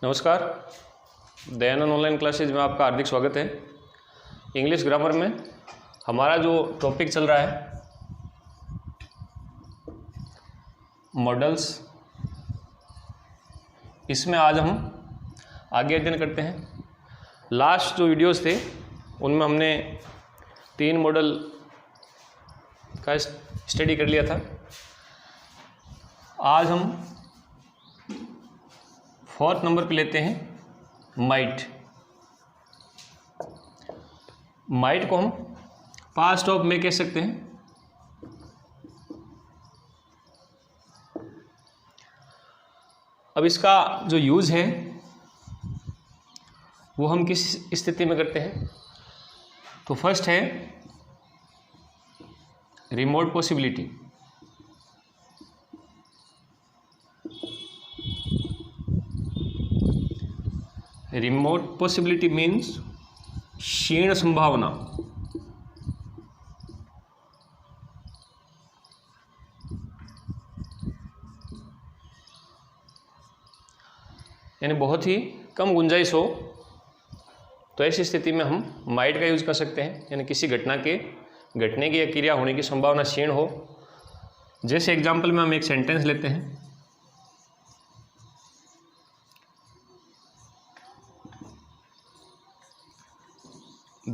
नमस्कार। Dayanand online classes में आपका हार्दिक स्वागत है। इंग्लिश ग्रामर में हमारा जो टॉपिक चल रहा है मॉडल्स, इसमें आज हम आगे अध्ययन करते हैं। लास्ट जो वीडियोस थे उनमें हमने 3 मॉडल का स्टडी कर लिया था। आज हम 4th नंबर पे लेते हैं माइट। माइट को हम पास्ट ऑफ में कह सकते हैं। अब इसका जो यूज़ है वो हम किस स्थिति में करते हैं? तो फर्स्ट है remote possibility. Remote possibility means क्षीण संभावना। यानी बहुत ही कम गुंजाइश हो, तो ऐसी स्थिति में हम माइट का यूज कर सकते हैं। यानी किसी घटना के घटने की या क्रिया होने की संभावना क्षीण हो। जैसे एग्जाम्पल में हम एक सेंटेंस लेते हैं,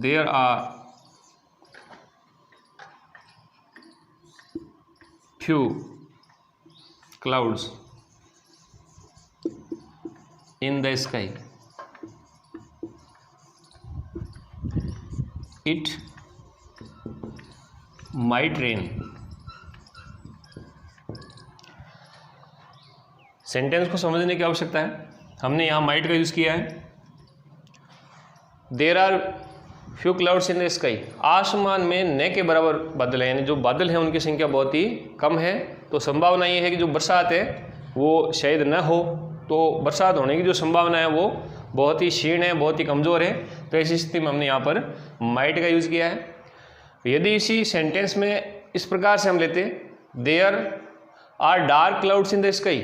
There are few clouds in the sky. It might rain. Sentence को समझने की आवश्यकता है। हमने यहाँ माइट का यूज़ किया है। There are few clouds in the sky. आसमान में न के बराबर बादल हैं, यानी जो बादल हैं उनकी संख्या बहुत ही कम है। तो संभावना ये है कि जो बरसात है वो शायद न हो, तो बरसात होने की जो संभावना है वो बहुत ही क्षीण है, बहुत ही कमज़ोर है। तो ऐसी स्थिति में हमने यहाँ पर माइट का यूज़ किया है। यदि इसी सेंटेंस में इस प्रकार से हम लेते, there are dark clouds in the sky,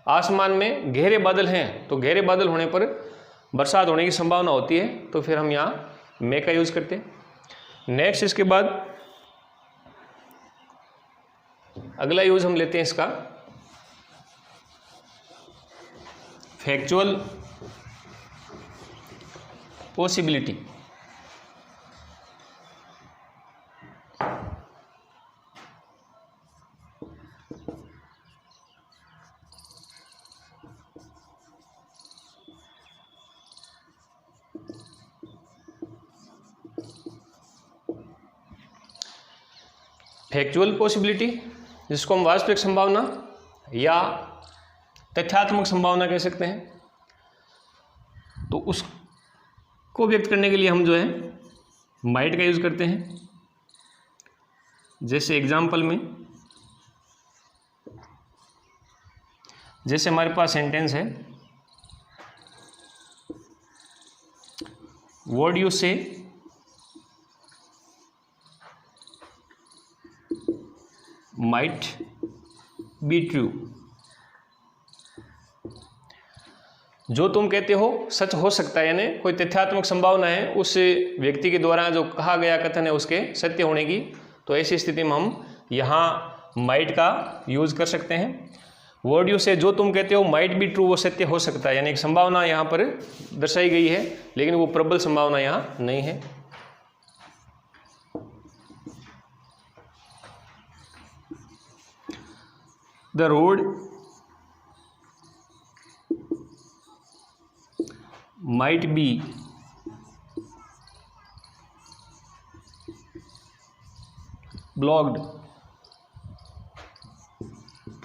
आसमान में गहरे बादल हैं, तो गहरे बादल होने पर बरसात होने की संभावना होती है। तो फिर हम यहाँ मे का यूज़ करते हैं। नेक्स्ट इसके बाद अगला यूज़ हम लेते हैं इसका फैक्चुअल पॉसिबिलिटी। फैक्चुअल पॉसिबिलिटी, जिसको हम वास्तविक संभावना या तथ्यात्मक संभावना कह सकते हैं, तो उसको व्यक्त करने के लिए हम जो है माइट का यूज़ करते हैं। जैसे एग्जाम्पल में, जैसे हमारे पास सेंटेंस है, व्हाट यू से might be true। जो तुम कहते हो सच हो सकता है, यानी कोई तथ्यात्मक संभावना है उस व्यक्ति के द्वारा जो कहा गया कथन है उसके सत्य होने की। तो ऐसी स्थिति में हम यहाँ माइट का यूज कर सकते हैं। वर्ड यू से, जो तुम कहते हो माइट बी ट्रू, वो सत्य हो सकता है, यानी एक संभावना यहाँ पर दर्शाई गई है, लेकिन वो प्रबल संभावना यहाँ नहीं है। The road might be blocked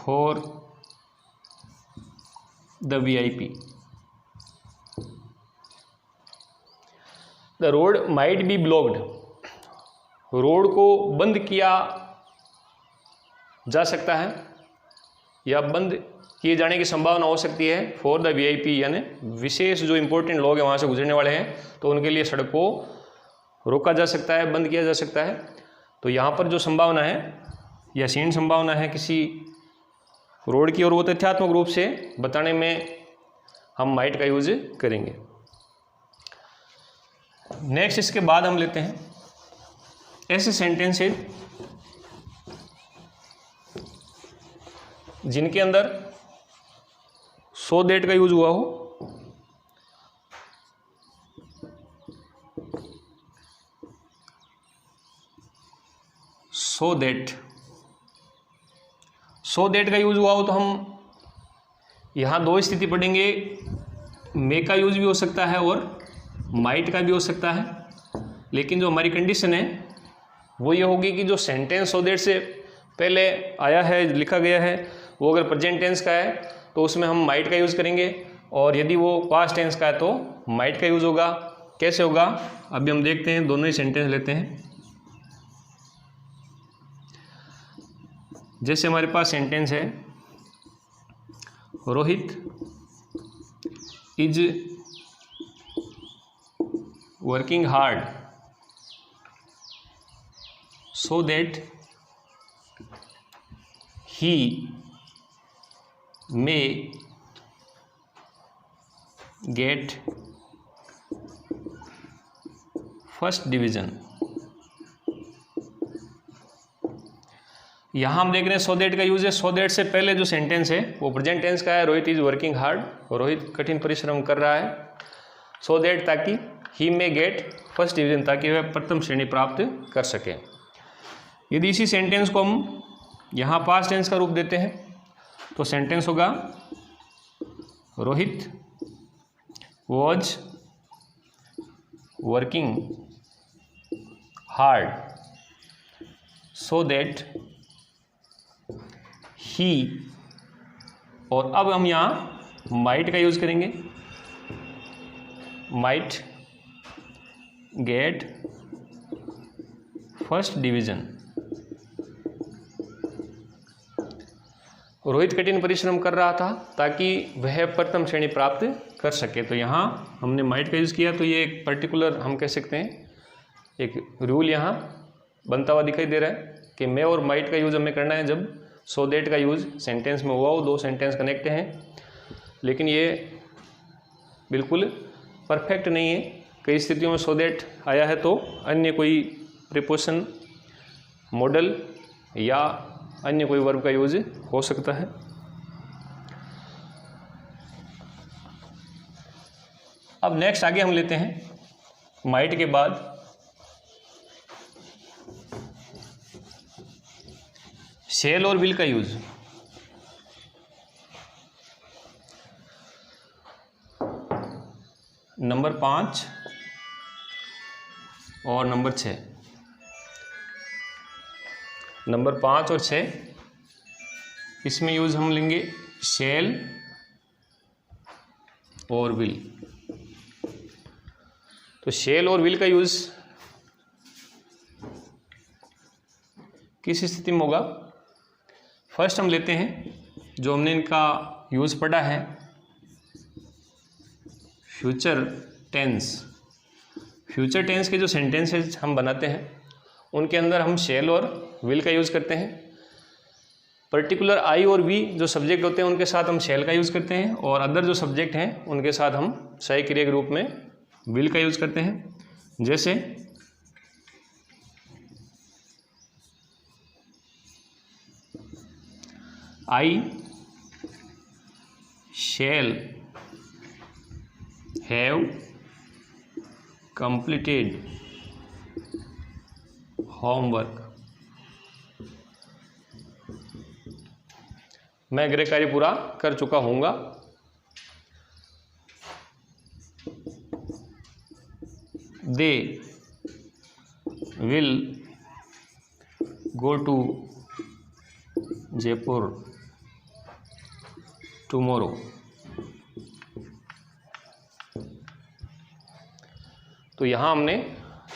for the VIP। The road might be blocked, road को बंद किया जा सकता है या बंद किए जाने की संभावना हो सकती है फॉर द VIP, यानी विशेष जो इंपॉर्टेंट लोग हैं वहाँ से गुजरने वाले हैं, तो उनके लिए सड़क को रोका जा सकता है, बंद किया जा सकता है। तो यहाँ पर जो संभावना है या क्षीण संभावना है किसी रोड की, और वो तथ्यात्मक रूप से बताने में हम माइट का यूज करेंगे। नेक्स्ट इसके बाद हम लेते हैं ऐसे सेंटेंसेस जिनके अंदर सो दैट का यूज हुआ हो। सो दैट का यूज हुआ हो तो हम यहाँ दो स्थिति पढ़ेंगे, मे का यूज भी हो सकता है और माइट का भी हो सकता है। लेकिन जो हमारी कंडीशन है वो ये होगी कि जो सेंटेंस सो दैट से पहले आया है, लिखा गया है, वो अगर प्रेजेंट टेंस का है तो उसमें हम माइट का यूज़ करेंगे, और यदि वो पास्ट टेंस का है तो माइट का यूज़ होगा। कैसे होगा अभी हम देखते हैं, दोनों ही सेंटेंस लेते हैं। जैसे हमारे पास सेंटेंस है, Rohit is working hard so that he may get first division। यहाँ हम देख रहे हैं सो दैट का यूज है। सो दैट से पहले जो सेंटेंस है वो प्रेजेंट टेंस का है, Rohit is working hard, Rohit कठिन परिश्रम कर रहा है। सो दैट ताकि ही मे गेट फर्स्ट डिवीजन, ताकि वह प्रथम श्रेणी प्राप्त कर सके। यदि इसी सेंटेंस को हम यहाँ पास्ट टेंस का रूप देते हैं तो सेंटेंस होगा Rohit was working hard so that he, और अब हम यहाँ माइट का यूज करेंगे, might get first division. Rohit कठिन परिश्रम कर रहा था ताकि वह प्रथम श्रेणी प्राप्त कर सके। तो यहाँ हमने माइट का यूज़ किया, तो ये एक पर्टिकुलर हम कह सकते हैं एक रूल यहाँ बनता हुआ दिखाई दे रहा है कि मे और माइट का यूज़ हमें करना है जब सो दैट का यूज़ सेंटेंस में हुआ हो, दो सेंटेंस कनेक्ट हैं। लेकिन ये बिल्कुल परफेक्ट नहीं है, कई स्थितियों में सो दैट आया है तो अन्य कोई प्रीपोजिशन, मॉडल या अन्य कोई वर्ब का यूज हो सकता है। अब नेक्स्ट आगे हम लेते हैं माइट के बाद शैल और विल का यूज। नंबर 5 और नंबर 6, नंबर 5 और 6, इसमें यूज हम लेंगे शैल और विल। तो शैल और विल का यूज किस स्थिति में होगा? फर्स्ट हम लेते हैं जो हमने इनका यूज पढ़ा है, फ्यूचर टेंस। फ्यूचर टेंस के जो सेंटेंसेस हम बनाते हैं उनके अंदर हम शैल और विल का यूज़ करते हैं। पर्टिकुलर आई और वी जो सब्जेक्ट होते हैं उनके साथ हम शैल का यूज़ करते हैं, और अदर जो सब्जेक्ट हैं उनके साथ हम सहायक क्रिया के रूप में विल का यूज़ करते हैं। जैसे I shall have completed homework. मैं गृह कार्य पूरा कर चुका हूँगा। They will go to Jaipur tomorrow. तो यहाँ हमने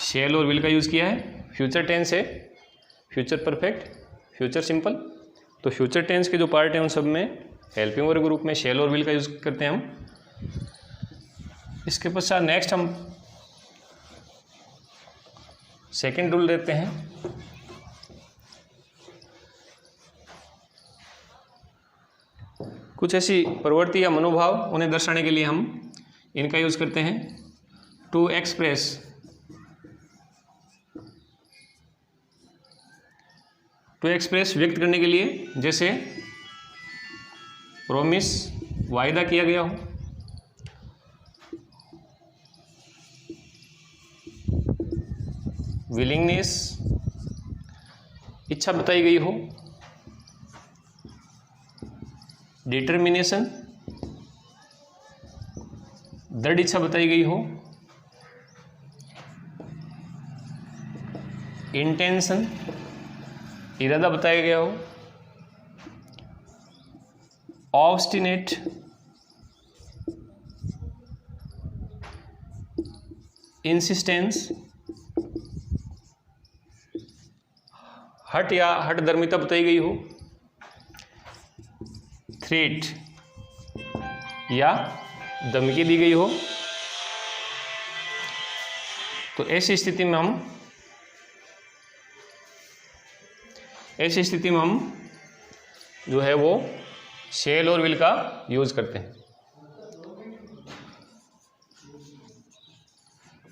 शैल और विल का यूज़ किया है। फ्यूचर टेंस है, फ्यूचर परफेक्ट, फ्यूचर सिंपल। तो फ्यूचर टेंस के जो पार्ट हैं उन सब में हेल्पिंग वर्ब ग्रुप में शैल और विल का यूज़ करते हैं हम। इसके पश्चात नेक्स्ट हम सेकेंड रूल देते हैं, कुछ ऐसी प्रवृत्ति या मनोभाव उन्हें दर्शाने के लिए हम इनका यूज करते हैं। टू एक्सप्रेस व्यक्त करने के लिए, जैसे प्रॉमिस वायदा किया गया हो, विलिंगनेस इच्छा बताई गई हो, डिटर्मिनेशन दृढ़ इच्छा बताई गई हो, इंटेंशन इरादा बताया गया हो, ऑब्स्टिनेट इंसिस्टेंस हट या हठधर्मिता बताई गई हो, थ्रेट या धमकी दी गई हो। तो ऐसी स्थिति में हम जो है वो शैल और विल का यूज करते हैं।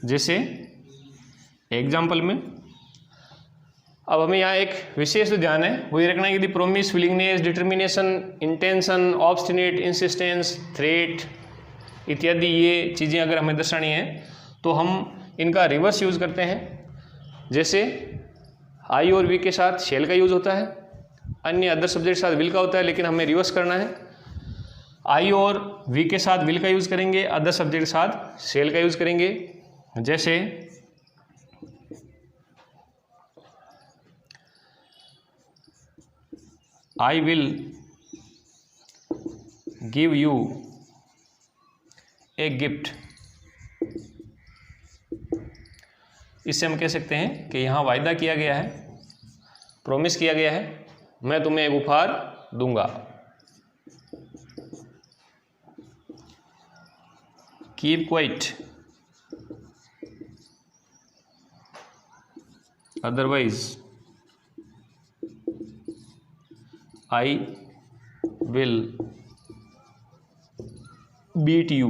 जैसे एग्जाम्पल में अब हमें यहाँ एक विशेष ध्यान है, वो ये रखना है कि promise, willingness, determination, intention, obstinate, insistence, threat इत्यादि ये चीज़ें अगर हमें दर्शानी है तो हम इनका रिवर्स यूज़ करते हैं। जैसे आई और वी के साथ शैल का यूज़ होता है, अन्य अदर सब्जेक्ट के साथ विल का होता है, लेकिन हमें रिवर्स करना है। आई और वी के साथ विल का यूज़ करेंगे, अदर सब्जेक्ट के साथ शैल का यूज़ करेंगे। जैसे I will give U a gift. इससे हम कह सकते हैं कि यहाँ वायदा किया गया है, प्रॉमिस किया गया है, मैं तुम्हें एक उपहार दूंगा। Keep quiet, otherwise I will beat you.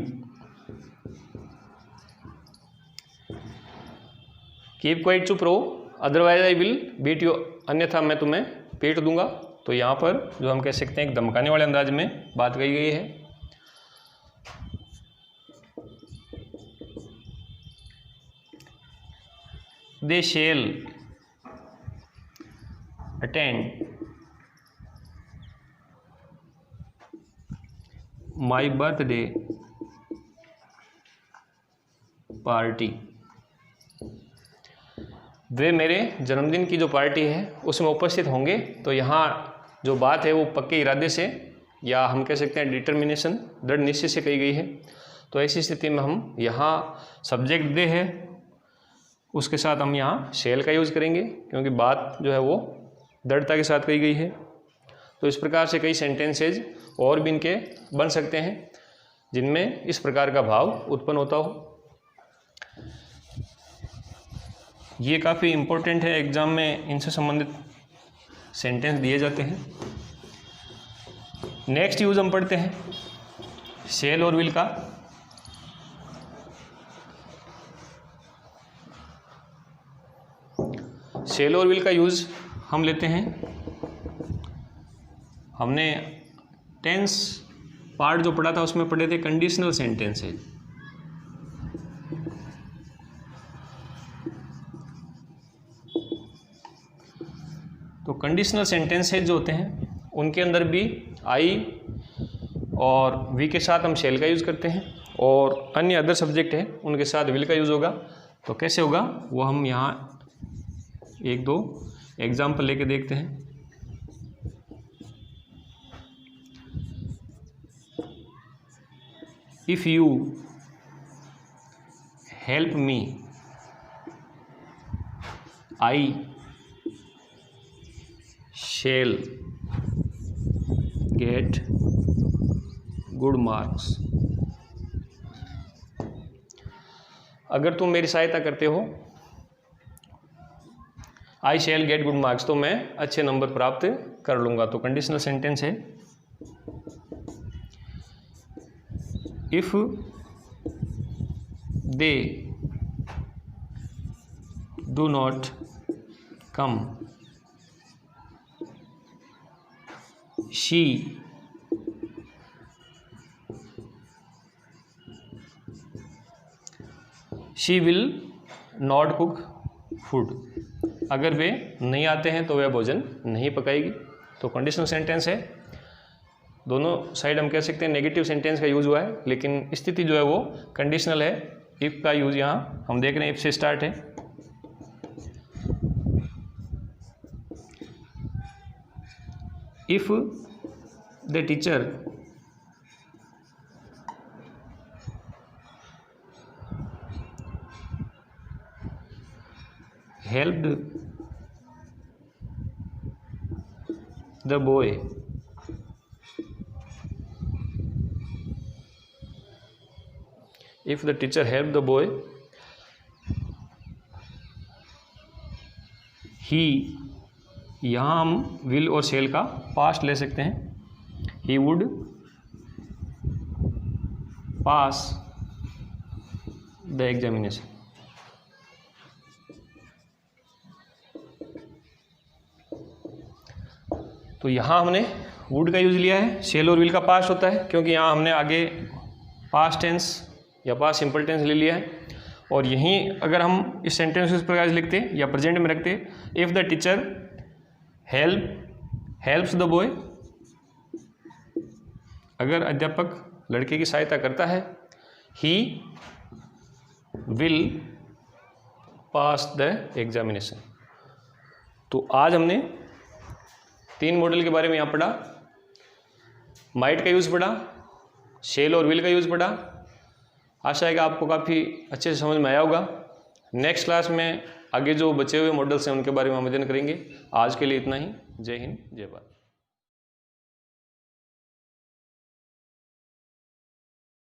Keep quiet, चुप रहो, otherwise I will beat you, अन्यथा मैं तुम्हें पीट दूंगा। तो यहाँ पर जो हम कह सकते हैं एक धमकाने वाले अंदाज में बात कही गई है। दे शैल अटेंड माई बर्थडे पार्टी। वे मेरे जन्मदिन की जो पार्टी है उसमें उपस्थित होंगे। तो यहाँ जो बात है वो पक्के इरादे से या हम कह सकते हैं डिटर्मिनेशन, दृढ़ निश्चय से कही गई है। तो ऐसी स्थिति में हम यहाँ सब्जेक्ट दे है, उसके साथ हम यहाँ शैल का यूज़ करेंगे, क्योंकि बात जो है वो दृढ़ता के साथ कही गई है। तो इस प्रकार से कई सेंटेंसेज और भी इनके बन सकते हैं जिनमें इस प्रकार का भाव उत्पन्न होता हो। ये काफ़ी इम्पोर्टेंट है, एग्जाम में इनसे संबंधित सेंटेंस दिए जाते हैं। नेक्स्ट यूज़ हम पढ़ते हैं शैल और विल का। शैल और विल का यूज़ हम लेते हैं, हमने टेंस पार्ट जो पढ़ा था उसमें पढ़े थे कंडीशनल सेंटेंसेज। तो कंडीशनल सेंटेंसेज जो होते हैं उनके अंदर भी आई और वी के साथ हम शैल का यूज़ करते हैं, और अन्य अदर सब्जेक्ट है उनके साथ विल का यूज़ होगा। तो कैसे होगा वो हम यहाँ एक दो एग्जाम्पल लेके देखते हैं। If you help me I shall get good marks। अगर तुम मेरी सहायता करते हो, आई शैल गेट गुड मार्क्स, तो मैं अच्छे नंबर प्राप्त कर लूँगा। तो कंडीशनल सेंटेंस है। If they do not come she will not cook food. अगर वे नहीं आते हैं तो वह भोजन नहीं पकाएगी। तो कंडीशनल सेंटेंस है, दोनों साइड हम कह सकते हैं नेगेटिव सेंटेंस का यूज़ हुआ है, लेकिन स्थिति जो है वो कंडीशनल है। इफ़ का यूज़ यहाँ हम देख रहे हैं इफ़ से स्टार्ट है। If the teacher helped the boy if the teacher helped the boy he, यहाँ हम will और shall का past ले सकते हैं। he would pass the examination। तो यहाँ हमने वुड का यूज़ लिया है, शेल और विल का पास्ट होता है, क्योंकि यहाँ हमने आगे पास्ट टेंस या पास्ट सिंपल टेंस ले लिया है। और यहीं अगर हम इस सेंटेंस को इस प्रकार से लिखते या प्रेजेंट में रखते, if the teacher helps the boy, अगर अध्यापक लड़के की सहायता करता है, he will pass the examination. तो आज हमने 3 मॉडल के बारे में यहाँ पढ़ा। माइट का यूज़ पढ़ा, शेल और विल का यूज़ पढ़ा। आशा है कि आपको काफ़ी अच्छे से समझ में आया होगा। नेक्स्ट क्लास में आगे जो बचे हुए मॉडल्स हैं उनके बारे में हम अध्ययन करेंगे। आज के लिए इतना ही। जय हिंद, जय भारत।